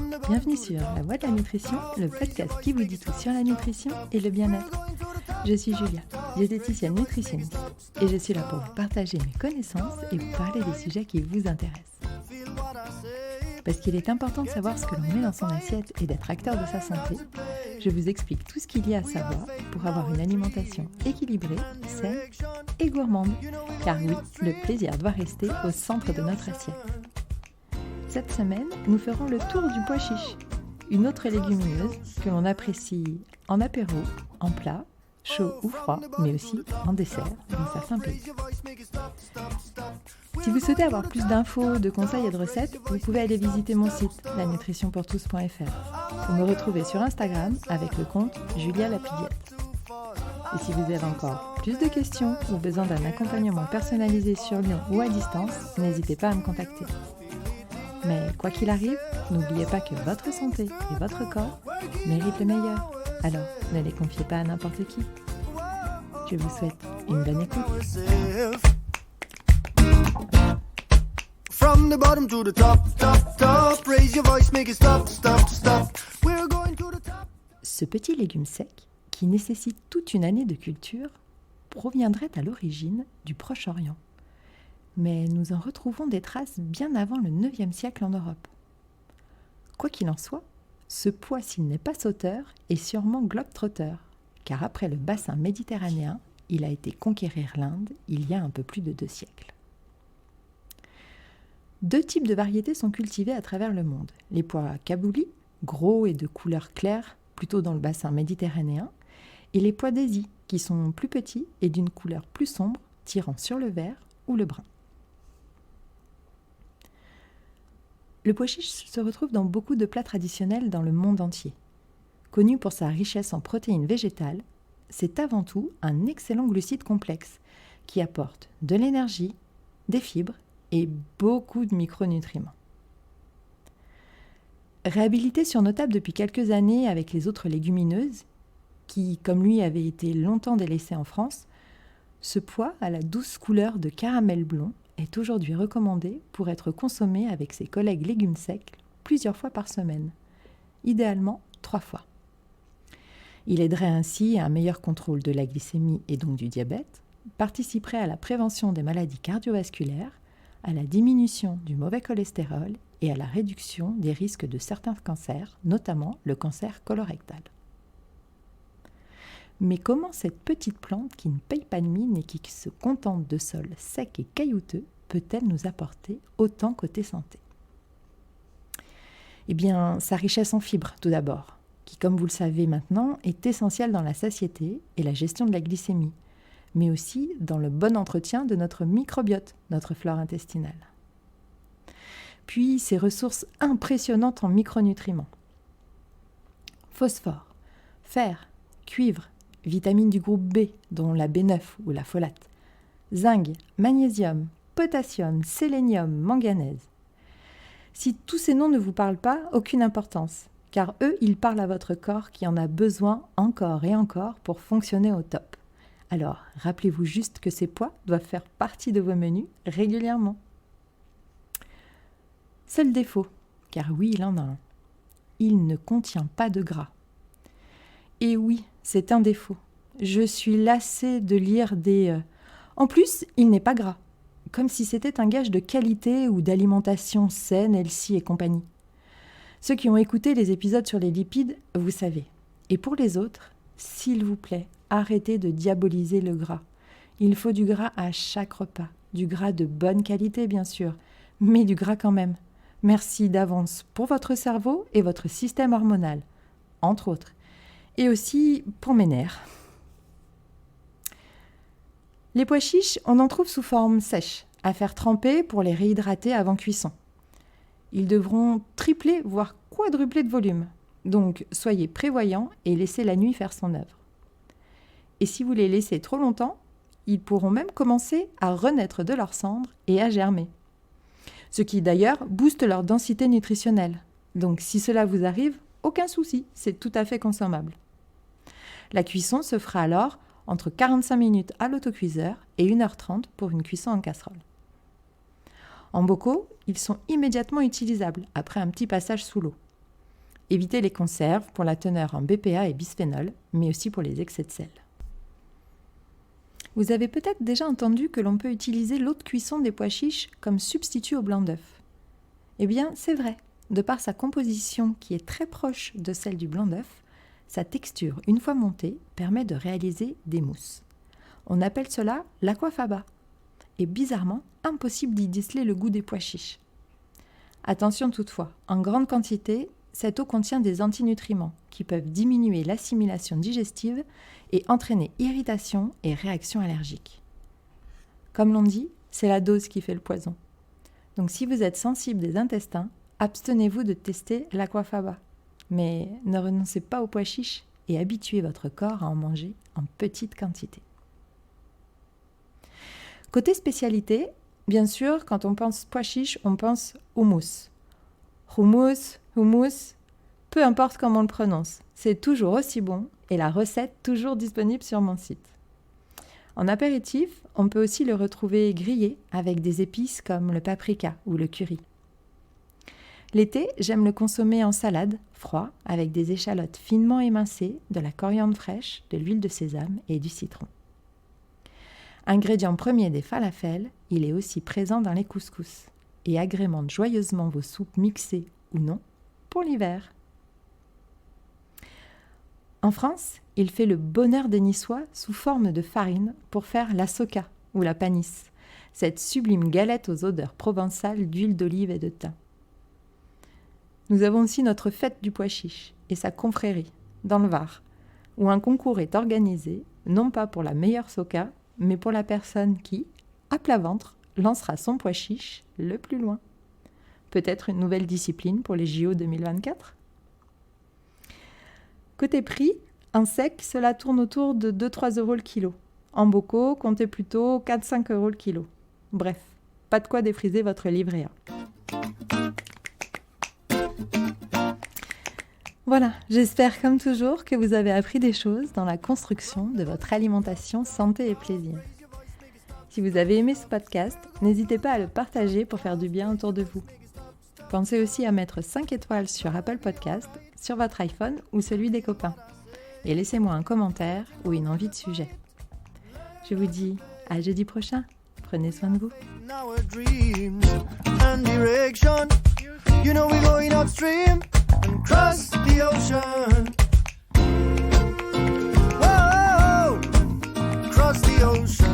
Bienvenue sur La Voix de la Nutrition, le podcast qui vous dit tout sur la nutrition et le bien-être. Je suis Julia, diététicienne nutritionniste, et je suis là pour vous partager mes connaissances et vous parler des sujets qui vous intéressent. Parce qu'il est important de savoir ce que l'on met dans son assiette et d'être acteur de sa santé, je vous explique tout ce qu'il y a à savoir pour avoir une alimentation équilibrée, saine et gourmande. Car oui, le plaisir doit rester au centre de notre assiette. Cette semaine, nous ferons le tour du pois chiche, une autre légumineuse que l'on apprécie en apéro, en plat, chaud ou froid, mais aussi en dessert dans certains pays. Si vous souhaitez avoir plus d'infos, de conseils et de recettes, vous pouvez aller visiter mon site, lanutritionpourtous.fr, ou me retrouver sur Instagram avec le compte Julia Lapillette. Et si vous avez encore plus de questions ou besoin d'un accompagnement personnalisé sur Lyon ou à distance, n'hésitez pas à me contacter. Mais quoi qu'il arrive, n'oubliez pas que votre santé et votre corps méritent le meilleur. Alors, ne les confiez pas à n'importe qui. Je vous souhaite une bonne écoute. From the bottom to the top, top, top. Raise your voice, make it stop, stop, stop. We're going to the top. Ce petit légume sec, qui nécessite toute une année de culture, proviendrait à l'origine du Proche-Orient. Mais nous en retrouvons des traces bien avant le IXe siècle en Europe. Quoi qu'il en soit, ce pois, s'il n'est pas sauteur, est sûrement globe-trotteur, car après le bassin méditerranéen, il a été conquérir l'Inde il y a un peu plus de 2 siècles. 2 types de variétés sont cultivées à travers le monde. Les pois kabouli, gros et de couleur claire, plutôt dans le bassin méditerranéen, et les pois d'Asie, qui sont plus petits et d'une couleur plus sombre, tirant sur le vert ou le brun. Le pois chiche se retrouve dans beaucoup de plats traditionnels dans le monde entier. Connu pour sa richesse en protéines végétales, c'est avant tout un excellent glucide complexe qui apporte de l'énergie, des fibres et beaucoup de micronutriments. Réhabilité sur nos tables depuis quelques années avec les autres légumineuses, qui, comme lui, avaient été longtemps délaissées en France, ce pois à la douce couleur de caramel blond est aujourd'hui recommandé pour être consommé avec ses collègues légumes secs plusieurs fois par semaine, idéalement 3 fois. Il aiderait ainsi à un meilleur contrôle de la glycémie et donc du diabète, participerait à la prévention des maladies cardiovasculaires, à la diminution du mauvais cholestérol et à la réduction des risques de certains cancers, notamment le cancer colorectal. Mais comment cette petite plante qui ne paye pas de mine et qui se contente de sols secs et caillouteux peut-elle nous apporter autant côté santé ? Eh bien, sa richesse en fibres tout d'abord, qui comme vous le savez maintenant est essentielle dans la satiété et la gestion de la glycémie, mais aussi dans le bon entretien de notre microbiote, notre flore intestinale. Puis ses ressources impressionnantes en micronutriments. Phosphore, fer, cuivre, vitamines du groupe B, dont la B9 ou la folate, zinc, magnésium, potassium, sélénium, manganèse. Si tous ces noms ne vous parlent pas, aucune importance, car eux, ils parlent à votre corps qui en a besoin encore et encore pour fonctionner au top. Alors, rappelez-vous juste que ces pois doivent faire partie de vos menus régulièrement. Seul défaut, car oui, il en a un. Il ne contient pas de gras. Et oui, c'est un défaut. Je suis lassée de lire des « En plus, il n'est pas gras », comme si c'était un gage de qualité ou d'alimentation saine, healthy et compagnie. Ceux qui ont écouté les épisodes sur les lipides, vous savez. Et pour les autres, s'il vous plaît, arrêtez de diaboliser le gras. Il faut du gras à chaque repas. Du gras de bonne qualité, bien sûr, mais du gras quand même. Merci d'avance pour votre cerveau et votre système hormonal, entre autres. Et aussi pour mes nerfs. Les pois chiches, on en trouve sous forme sèche, à faire tremper pour les réhydrater avant cuisson. Ils devront tripler, voire quadrupler de volume. Donc, soyez prévoyants et laissez la nuit faire son œuvre. Et si vous les laissez trop longtemps, ils pourront même commencer à renaître de leurs cendres et à germer. Ce qui d'ailleurs booste leur densité nutritionnelle. Donc, si cela vous arrive, aucun souci, c'est tout à fait consommable. La cuisson se fera alors entre 45 minutes à l'autocuiseur et 1h30 pour une cuisson en casserole. En bocaux, ils sont immédiatement utilisables après un petit passage sous l'eau. Évitez les conserves pour la teneur en BPA et bisphénol, mais aussi pour les excès de sel. Vous avez peut-être déjà entendu que l'on peut utiliser l'eau de cuisson des pois chiches comme substitut au blanc d'œuf. Eh bien, c'est vrai. De par sa composition qui est très proche de celle du blanc d'œuf, sa texture, une fois montée, permet de réaliser des mousses. On appelle cela l'aquafaba. Et bizarrement, impossible d'y déceler le goût des pois chiches. Attention toutefois, en grande quantité, cette eau contient des antinutriments qui peuvent diminuer l'assimilation digestive et entraîner irritation et réactions allergiques. Comme l'on dit, c'est la dose qui fait le poison. Donc si vous êtes sensible des intestins, abstenez-vous de tester l'aquafaba. Mais ne renoncez pas aux pois chiches et habituez votre corps à en manger en petite quantité. Côté spécialité, bien sûr, quand on pense pois chiches, on pense houmous. Hummus, peu importe comment on le prononce, c'est toujours aussi bon et la recette toujours disponible sur mon site. En apéritif, on peut aussi le retrouver grillé avec des épices comme le paprika ou le curry. L'été, j'aime le consommer en salade, froid, avec des échalotes finement émincées, de la coriandre fraîche, de l'huile de sésame et du citron. Ingrédient premier des falafels, il est aussi présent dans les couscous et agrémente joyeusement vos soupes mixées ou non pour l'hiver. En France, il fait le bonheur des Niçois sous forme de farine pour faire la soca ou la panisse, cette sublime galette aux odeurs provençales d'huile d'olive et de thym. Nous avons aussi notre fête du pois chiche et sa confrérie, dans le Var, où un concours est organisé, non pas pour la meilleure soca, mais pour la personne qui, à plat ventre, lancera son pois chiche le plus loin. Peut-être une nouvelle discipline pour les JO 2024 ? Côté prix, en sec, cela tourne autour de 2-3 € le kilo. En bocaux, comptez plutôt 4-5 € le kilo. Bref, pas de quoi défriser votre livret A. Voilà, j'espère comme toujours que vous avez appris des choses dans la construction de votre alimentation santé et plaisir. Si vous avez aimé ce podcast, n'hésitez pas à le partager pour faire du bien autour de vous. Pensez aussi à mettre 5 étoiles sur Apple Podcast, sur votre iPhone ou celui des copains. Et laissez-moi un commentaire ou une envie de sujet. Je vous dis à jeudi prochain. Prenez soin de vous. Cross the ocean.